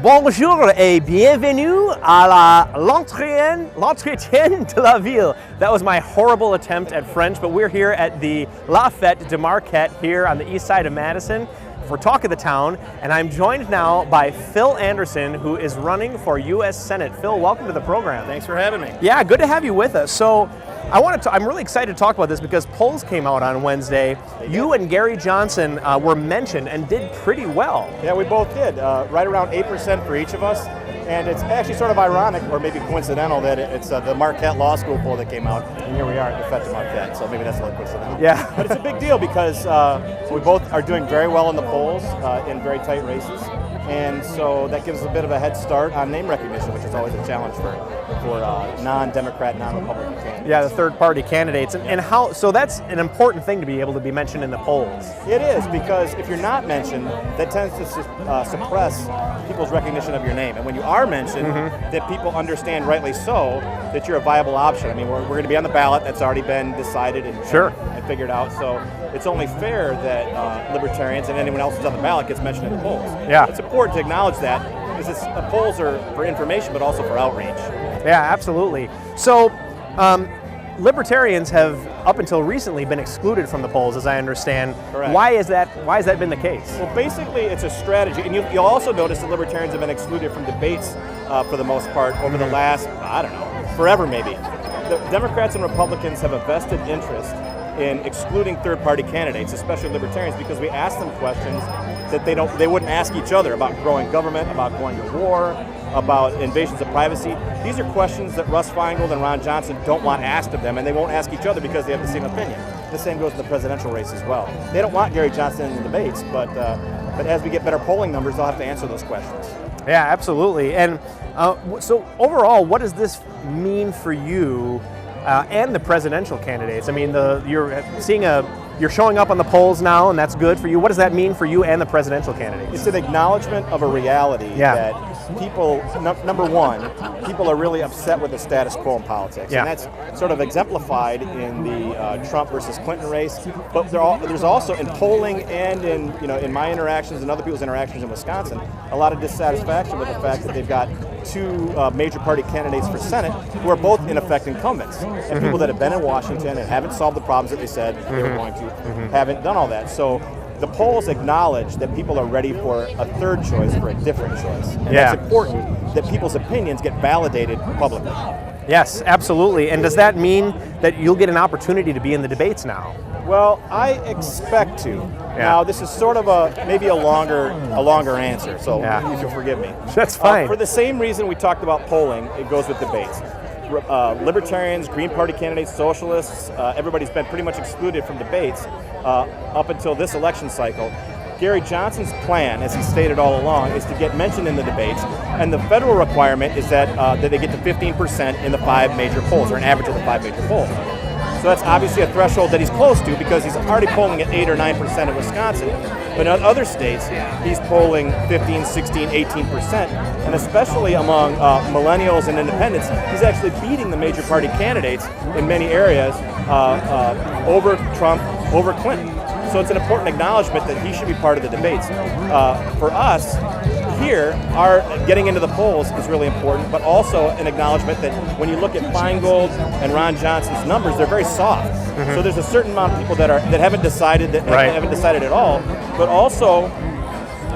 Bonjour et bienvenue à l'entretien de la ville. That was my horrible attempt at French, but we're here at the La Fête de Marquette here on the east side of Madison for Talk of the Town, and I'm joined now by Phil Anderson, who is running for U.S. Senate. Phil, welcome to the program. Thanks for having me. Yeah, good to have you with us. So I'm really excited to talk about this because polls came out on Wednesday. You and Gary Johnson were mentioned and did pretty well. Yeah, we both did, right around 8% for each of us. And it's actually sort of ironic, or maybe coincidental, that it's the Marquette Law School poll that came out, and here we are at the Fête de Marquette, so maybe that's a little coincidental. Yeah. But it's a big deal because we both are doing very well in the polls in very tight races, and so that gives us a bit of a head start on name recognition, which is always a challenge for non-Democrat, non-Republican candidates. Yeah, the third-party candidates. And how, so that's an important thing to be able to be mentioned in the polls. It is, because if you're not mentioned, that tends to suppress people's recognition of your name. And when you are mentioned, that people understand, rightly so, that you're a viable option. I mean, we're going to be on the ballot. That's already been decided and figured out. So it's only fair that libertarians and anyone else who's on the ballot gets mentioned in the polls. Yeah. It's important to acknowledge that, because the polls are for information, but also for outreach. Yeah, absolutely. So libertarians have, up until recently, been excluded from the polls, as I understand. Correct. Why has that been the case? Well, basically, it's a strategy, and you'll also notice that libertarians have been excluded from debates for the most part over the last, I don't know, forever maybe. The Democrats and Republicans have a vested interest in excluding third-party candidates, especially libertarians, because we ask them questions that they wouldn't ask each other about growing government, about going to war, about invasions of privacy. These are questions that Russ Feingold and Ron Johnson don't want asked of them, and they won't ask each other because they have the same opinion. The same goes in the presidential race as well. They don't want Gary Johnson in the debates, but as we get better polling numbers, they'll have to answer those questions. Yeah, absolutely. And so overall, what does this mean for you and the presidential candidates? I mean, you're showing up on the polls now, and that's good for you. What does that mean for you and the presidential candidates? It's an acknowledgement of a reality that people, number one, people are really upset with the status quo in politics. Yeah. And that's sort of exemplified in the Trump versus Clinton race. But there's also in polling and in my interactions and other people's interactions in Wisconsin, a lot of dissatisfaction with the fact that they've got two major party candidates for Senate who are both in effect incumbents. And people that have been in Washington and haven't solved the problems that they said they were going to, haven't done all that. So the polls acknowledge that people are ready for a third choice, for a different choice. And that's important, that people's opinions get validated publicly. Yes, absolutely. And does that mean that you'll get an opportunity to be in the debates now? Well, I expect to. Now, this is sort of maybe a longer answer, so if you'll forgive me. That's fine. For the same reason we talked about polling, it goes with debates. Libertarians, Green Party candidates, socialists, everybody's been pretty much excluded from debates up until this election cycle. Gary Johnson's plan, as he stated all along, is to get mentioned in the debates, and the federal requirement is that they get to 15% in the 5 major polls, or an average of the 5 major polls. So that's obviously a threshold that he's close to, because he's already polling at 8 or 9% in Wisconsin. But in other states, he's polling 15, 16, 18%. And especially among millennials and independents, he's actually beating the major party candidates in many areas over Trump, over Clinton. So it's an important acknowledgement that he should be part of the debates. For us, here, our getting into the polls is really important, but also an acknowledgement that when you look at Feingold and Ron Johnson's numbers, they're very soft. So there's a certain amount of people that haven't decided haven't decided at all, but also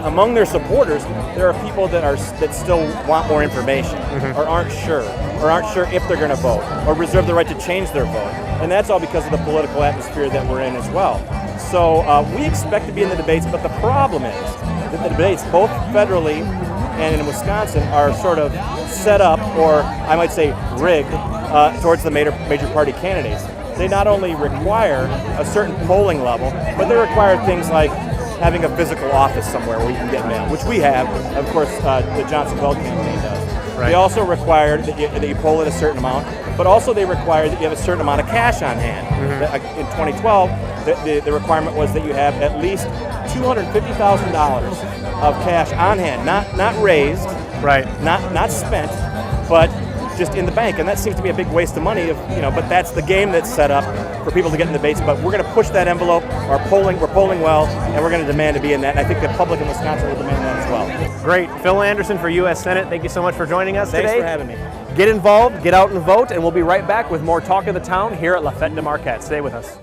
among their supporters, there are people that still want more information, or aren't sure if they're going to vote, or reserve the right to change their vote, and that's all because of the political atmosphere that we're in as well. So we expect to be in the debates, but the problem is that the debates, both federally and in Wisconsin, are sort of set up, or I might say rigged, towards the major party candidates. They not only require a certain polling level, but they require things like having a physical office somewhere where you can get mail, which we have. Of course, the Johnson Weld campaign does. Right. They also require that you poll at a certain amount, but also they require that you have a certain amount of cash on hand. In 2012, the requirement was that you have at least $250,000 of cash on hand, not raised, not spent, but just in the bank, and that seems to be a big waste of money. But that's the game that's set up for people to get in debates. But we're going to push that envelope. We're polling well, and we're going to demand to be in that. And I think the public in Wisconsin will demand that as well. Great. Phil Anderson for U.S. Senate, thank you so much for joining us Thanks today. for having me. Get involved, get out and vote, and we'll be right back with more Talk of the Town here at Lafayette de Marquette. Stay with us.